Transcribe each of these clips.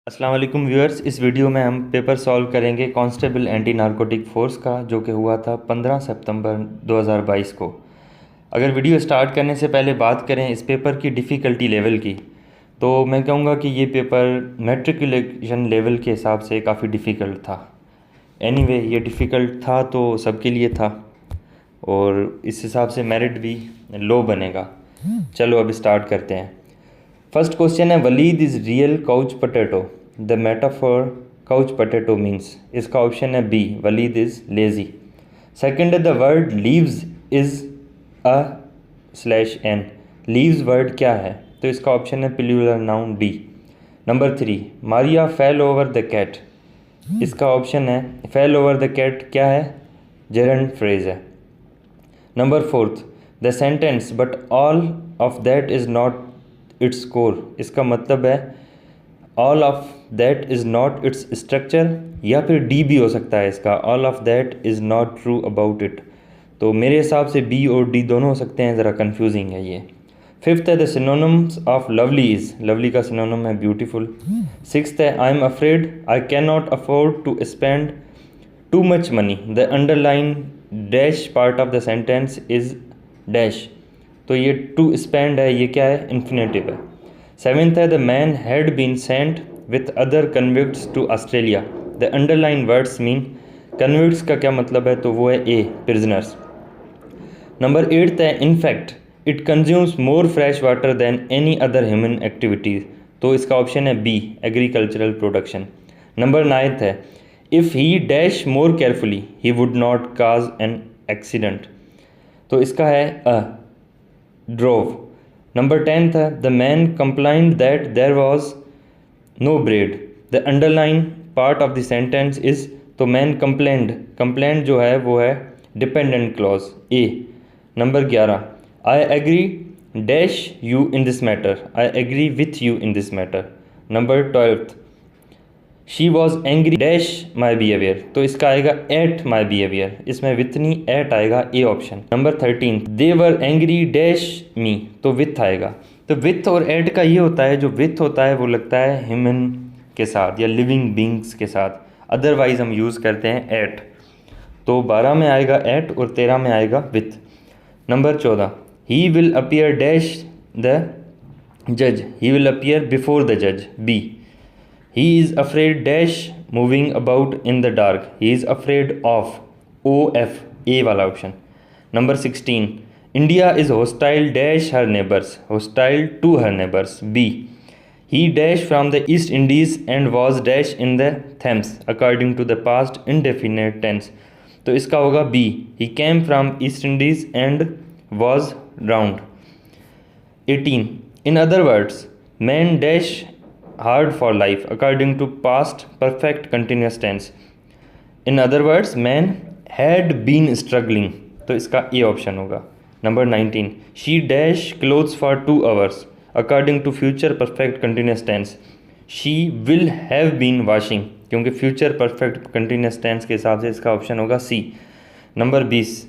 अस्सलाम वालेकुम व्यूअर्स। इस वीडियो में हम पेपर सॉल्व करेंगे कांस्टेबल एंटी नारकोटिक फोर्स का, जो कि हुआ था 15 सितंबर 2022 को। अगर वीडियो स्टार्ट करने से पहले बात करें इस पेपर की डिफ़िकल्टी लेवल की, तो मैं कहूँगा कि ये पेपर मैट्रिकुलेशन लेवल के हिसाब से काफ़ी डिफ़िकल्ट था। एनीवे ये डिफ़िकल्ट था तो सबके लिए था, और इस हिसाब से मेरिट भी लो बनेगा। चलो अब स्टार्ट करते हैं। फर्स्ट क्वेश्चन है, Waleed is real couch potato. The metaphor couch potato means. इसका ऑप्शन है B, Waleed is lazy. Second है, the word leaves is a slash N. Leaves word क्या है? तो इसका ऑप्शन है plural noun D. Number 3, Maria fell over the cat. इसका option है फेल ओवर द कैट क्या है? जेरंड फ्रेज है। Number 4, the sentence but all of that is not its core. इसका मतलब है all of that is not its structure, या फिर डी भी हो सकता है इसका, all of that is not true about it. तो मेरे हिसाब से बी और डी दोनों हो सकते हैं, ज़रा कंफ्यूजिंग है ये। फिफ्थ है, the synonyms of lovely is. Lovely का सिनोनिम है ब्यूटीफुल। सिक्स्थ है, I am afraid I can not afford to spend too much money. The underline dash part of the sentence is dash. तो ये to spend है, ये क्या है? Infinitive है। सेवेंथ है, the man had been sent with other convicts to Australia. The underline words mean convicts का क्या मतलब है? तो वो है ए, प्रिजनर्स। नंबर 8 है, in fact it consumes more fresh water than any other human activities. तो इसका ऑप्शन है बी, एग्रीकल्चरल प्रोडक्शन। नंबर 9 है, if he dash more carefully he would not cause an accident. तो इसका है अ, ड्रोव। नंबर 10 है, the man complained that there was no bread. The underline part of the sentence is. तो man complained, complaint जो है वो है dependent clause, A. Number 11, I agree dash you in this matter. I agree with you in this matter. Number 12, she was angry dash my behaviour. तो इसका आएगा at my behaviour, इसमें with नहीं eight आएगा, A option. Number 13, they were angry dash मी। तो with आएगा। तो with और एट का ये होता है, जो विथ होता है वो लगता है ह्यूमन के साथ या लिविंग बींग्स के साथ, अदरवाइज हम यूज़ करते हैं एट। तो 12 में आएगा एट और 13 में आएगा with. Number 14, he will appear dash the जज। He will appear before the जज, B. He is afraid dash moving about in the dark. He is afraid of, OF, A वाला option. Number 16, India is hostile dash her neighbors. Hostile to her neighbors, B. He dash from the East Indies and was dash in the Thames according to the past indefinite tense. तो इसका होगा B. He came from East Indies and was drowned. 18, in other words, man dash hard for life according to past perfect continuous tense. In other words, man had been struggling. तो इसका A option होगा। Number 19, she dash clothes for 2 hours according to future perfect continuous tense. she will have been washing, क्योंकि future perfect continuous tense के हिसाब से इसका option होगा C. Number 20,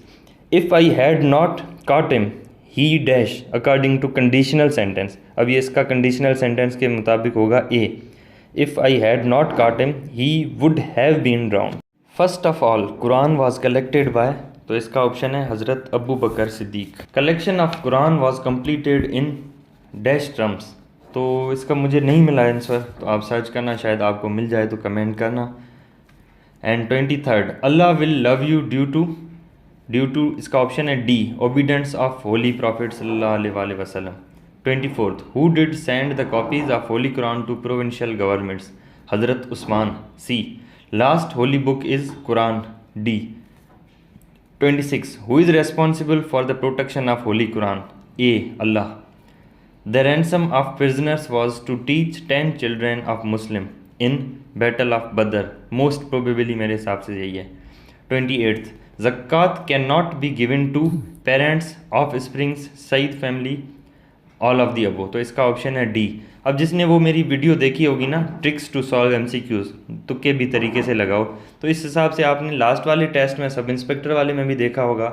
if I had not caught him he dash according to conditional sentence. अब ये इसका conditional sentence के मुताबिक होगा A. If I had not caught him he would have been drowned. First of all, Quran was collected by. तो इसका option है हज़रत Abu Bakr Siddiq. Collection of Quran was completed in dash terms. तो इसका मुझे नहीं मिला answer, तो आप सर्च करना, शायद आपको मिल जाए तो कमेंट करना। And 23rd, Allah will love you due to इसका ऑप्शन है D, obedience of holy prophet सल्लल्लाहु अलैहि वसल्लम। 24th, who did send the copies of holy Quran to provincial governments? हज़रत Usman, C. Last holy book is Quran, D. 26, who is responsible for the protection of holy Quran? A, Allah. The ransom of prisoners was to teach 10 children of Muslim in battle of बदर। Most probably मेरे हिसाब से यही है। 28th, zakat can not be given to parents of springs Syed family, all of the above. तो इसका option है D. अब जिसने वो मेरी वीडियो देखी होगी ना, ट्रिक्स टू सॉल्व MCQs, तुक्के भी तरीके से लगाओ, तो इस हिसाब से आपने लास्ट वाले टेस्ट में, सब इंस्पेक्टर वाले में भी देखा होगा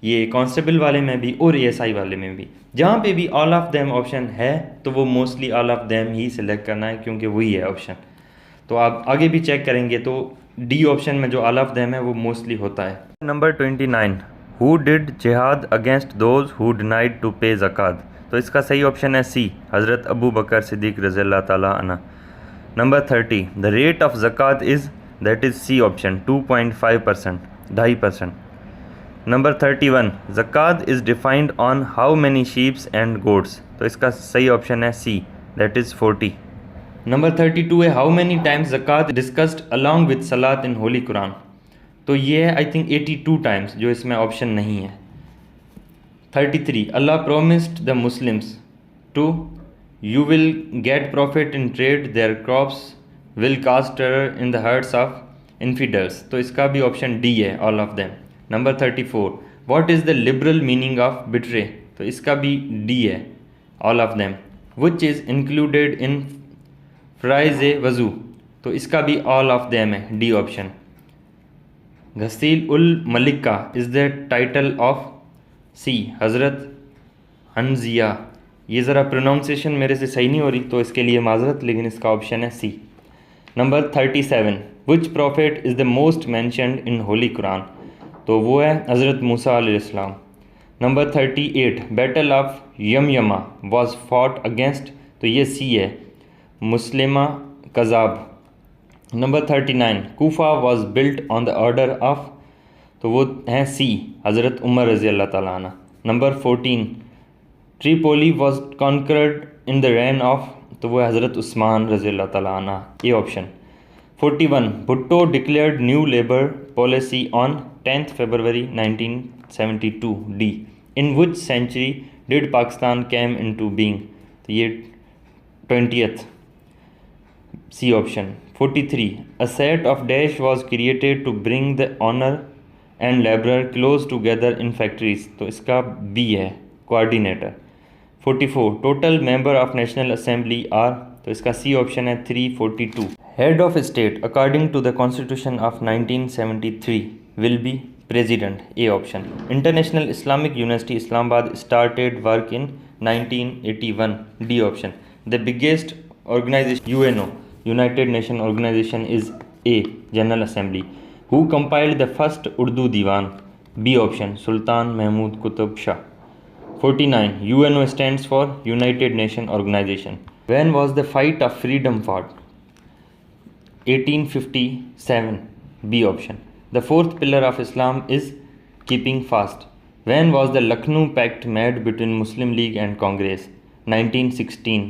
ये कांस्टेबल वाले में भी और एएसआई वाले में भी। जहाँ पे भी ऑल ऑफ देम ऑप्शन है तो वो mostly all of them he select करना है, क्योंकि वही है ऑप्शन। तो आप आगे भी चेक करेंगे तो डी ऑप्शन में जो ऑल ऑफ देम है वो मोस्टली होता है। Number 29, who did jihad against those who denied to pay zakat. तो इसका सही ऑप्शन है सी, हज़रत अबू बकर सिद्दीक़ रज़ियल्लाहु ताला अन्हु। Number 30, the rate of zakat is, that is C option 2.5%, 2.5%। Number 31, zakat is defined on how many sheeps and goats. तो इसका सही ऑप्शन है सी, दैट इज़ 40। नंबर 32 है, how many times zakat discussed along with salat in holy Quran. तो ये है I think 82 times, जो इसमें ऑप्शन नहीं है। 33, Allah promised the Muslims to you will get profit in trade, their crops will cast terror in the hearts of infidels. तो इसका भी ऑप्शन डी है, all of them. Number 34, what is the liberal meaning of betray. तो इसका भी D है, all of them. Which is included in फ्राइज ए वज़ू। तो इसका भी ऑल ऑफ देम है, डी ऑप्शन। घसील उल मलिका इज़ द टाइटल ऑफ सी, हज़रत हनजिया। ये ज़रा प्रोनाउंसिएशन मेरे से सही नहीं हो रही तो इसके लिए माजरत, लेकिन इसका ऑप्शन है C. Number 37, which prophet is the most mentioned in holy Quran. तो वो है हज़रत मूसा अलैहिस्सलाम। Number 38, battle of Yamama was fought against. तो ये सी है, मुस्लिमा कज़ाब। Number 39, Kufa was built on the order of. तो वो हैं सी, हज़रत उमर रज़ी अल्लाह ताला अन्हु। Number 14, Tripoli was conquered in the reign of. तो वो है हज़रत उस्मान रज़ी अल्लाह ताला अन्हु, A option. 41, Bhutto declared new labour policy on 10th February 1972, D. In which century did Pakistan came into being. तो ये 20th, C option. 43, a set of dash was created to bring the owner and labourer close together in factories. तो इसका B है, coordinator. 44, total member of national assembly are. तो इसका C option है 342। Head of state according to the constitution of 1973 will be president, A option. International Islamic university Islamabad started work in 1981, D option. The biggest organization UNO, united nation organization is A, general assembly. Who compiled the first Urdu diwan, B option, Sultan Mahmud Qutub Shah. 49, UNO stands for united nation organization. When was the fight of freedom fought, 1857, B option. The fourth pillar of Islam is keeping fast. When was the Lucknow Pact made between Muslim League and Congress? 1916,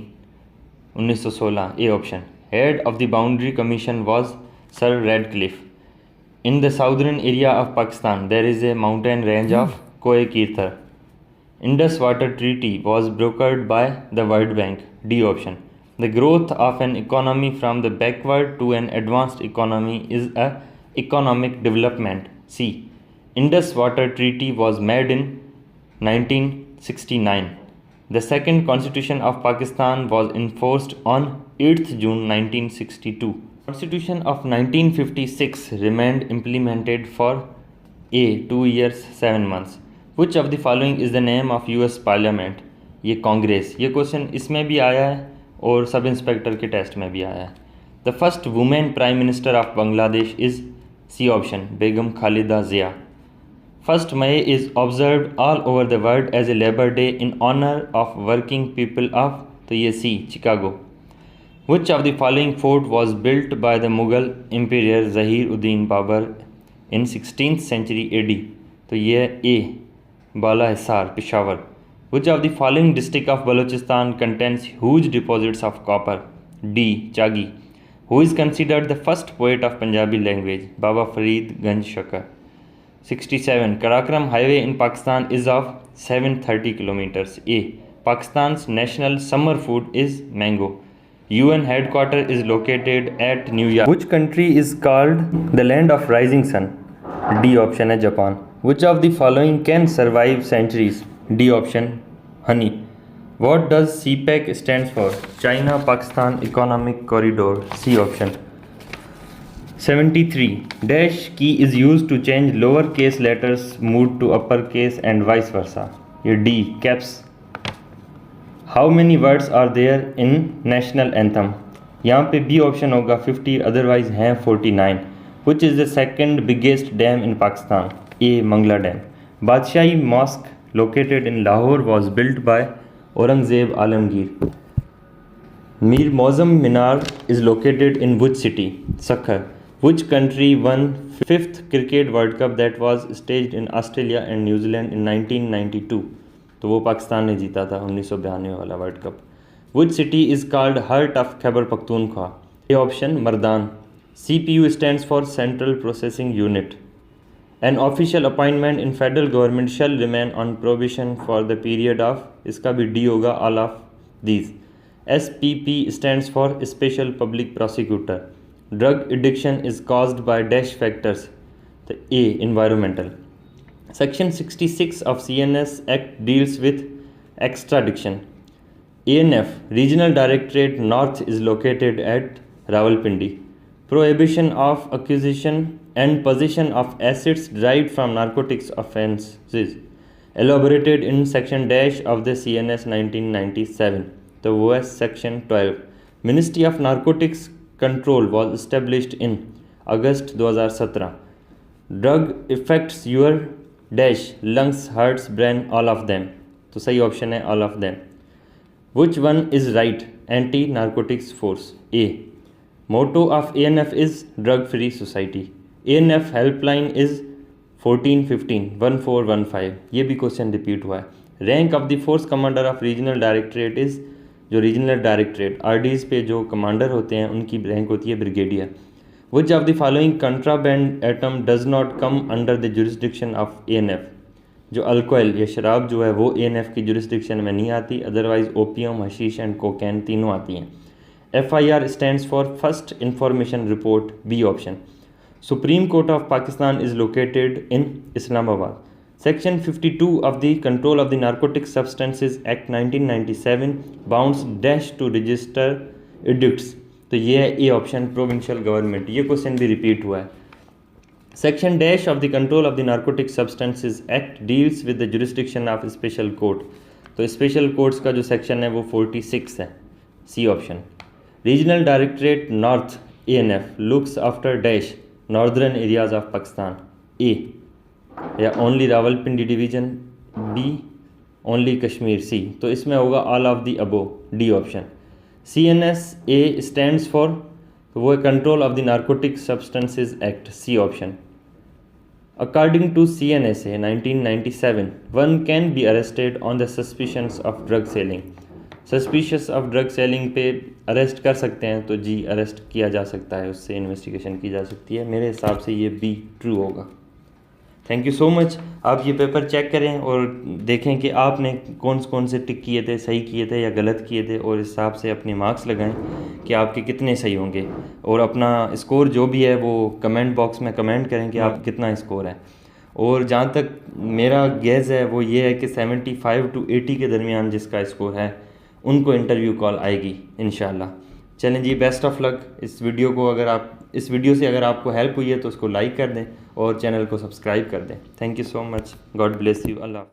1916, A option. Head of the Boundary Commission was Sir Radcliffe. In the southern area of Pakistan, there is a mountain range of Koh-e-Kirthar. Indus Water Treaty was brokered by the World Bank, D option. The growth of an economy from the backward to an advanced economy is a economic development, C. Indus Water Treaty was made in 1969. The second constitution of Pakistan was enforced on 8th June 1962. Constitution of 1956 remained implemented for A 2 years 7 months. Which of the following is the name of US Parliament? ये कांग्रेस। ये question इसमें भी आया है और sub inspector के test में भी आया है। The first women prime minister of Bangladesh is, C option, Begum Khaleda Zia. 1 May is observed all over the world as a Labor Day in honor of working people of। तो ये सी, Chicago. Which of the following fort was built by the Mughal Emperor Zahir Uddin Babur in 16th century AD? तो ये ए, बाला Hisar, Peshawar. Which of the following district of Balochistan contains huge deposits of copper? D, Chagi। Who is considered the first poet of Punjabi language? Baba Farid Ganj Shakar। 67, Karakoram Highway in Pakistan is of 730 kilometers. A. Pakistan's national summer food is mango. UN headquarters is located at New York. Which country is called the land of rising sun? D option है Japan. Which of the following can survive centuries? D option, honey. What does CPEC stands for? China Pakistan Economic Corridor, C option. 73. Dash key is used to change lower case letters moved to upper case and vice versa. ये D caps. How many words are there in national anthem? यहाँ पे B option होगा 50, otherwise हैं 49. Which is the second biggest dam in Pakistan? A. Mangla Dam. Badshai Mosque located in Lahore was built by Aurangzeb Alamgir. Mir Mozam Minar is located in which city? Sakhar. Which country won 5th Cricket World Cup that was staged in Australia and New Zealand in 1992? तो वो पाकिस्तान ने जीता था 1992 वाला world cup. Which city is called Heart of Khyber Pakhtunkhwa? A option Mardan. CPU stands for Central Processing Unit. An official appointment in federal government shall remain on probation for the period of, इसका भी D होगा, all of these. SPP stands for Special Public Prosecutor. Drug addiction is caused by dash factors. The A. Environmental. Section 66 of CNS Act deals with extradition. ANF Regional Directorate North is located at Rawalpindi. Prohibition of acquisition and possession of assets derived from narcotics offences elaborated in section dash of the CNS 1997. The OS section 12. Ministry of Narcotics Control was established in August 2017. Drug affects your dash lungs, hearts, brain, all of them. तो सही option है all of them. Which one is right? Anti-narcotics force. A. Motto of ANF is Drug Free Society. ANF helpline is 1415 ये भी question repeat हुआ है. Rank of the force commander of regional directorate is, जो regional directorate RDs पे जो commander होते हैं उनकी रैंक होती है brigadier. Which of the following contraband item does not come under the jurisdiction of ANF? जो अल्कोहल या शराब जो है वो ANF की जुरिस्डिक्शन में नहीं आती, otherwise opium, hashish and cocaine तीनों आती हैं. FIR stands for First Information Report. B option. Supreme Court of Pakistan is located in Islamabad. Section 52 of the Control of the Narcotic Substances Act 1997 bounds dash to register edicts. तो ये है A option, Provincial Government. ये question भी repeat हुआ है. Section dash of the Control of the Narcotic Substances Act deals with the jurisdiction of special court. तो special courts का जो section है वो 46 है. C option. Regional Directorate North ANF looks after dash northern areas of Pakistan. A. या only Rawalpindi division. B. only Kashmir. C. तो इसमें होगा all of the above. D option. CNSA stands for, तो वो है Control of the Narcotic Substances Act. C option. According to CNSA 1997, one can be arrested on the suspicions of drug selling. Suspicious of drug selling पे arrest कर सकते हैं, तो जी arrest किया जा सकता है, उससे इन्वेस्टिगेशन की जा सकती है. मेरे हिसाब से ये बी ट्रू होगा. Thank you so much. आप ये पेपर चेक करें और देखें कि आपने कौन कौन से टिक किए थे, सही किए थे या गलत किए थे, और इस हिसाब से अपने मार्क्स लगाएं कि आपके कितने सही होंगे. और अपना स्कोर जो भी है वो कमेंट बॉक्स में कमेंट करें कि आप कितना स्कोर है. और जहाँ तक मेरा गेस है वो ये है कि 75 to 80 के दरमियान जिसका स्कोर है उनको इंटरव्यू कॉल आएगी इंशाल्लाह. चलें जी, बेस्ट ऑफ लक. इस वीडियो से अगर आपको हेल्प हुई है तो उसको लाइक कर दें और चैनल को सब्सक्राइब कर दें. Thank you so much. God bless you. Allah.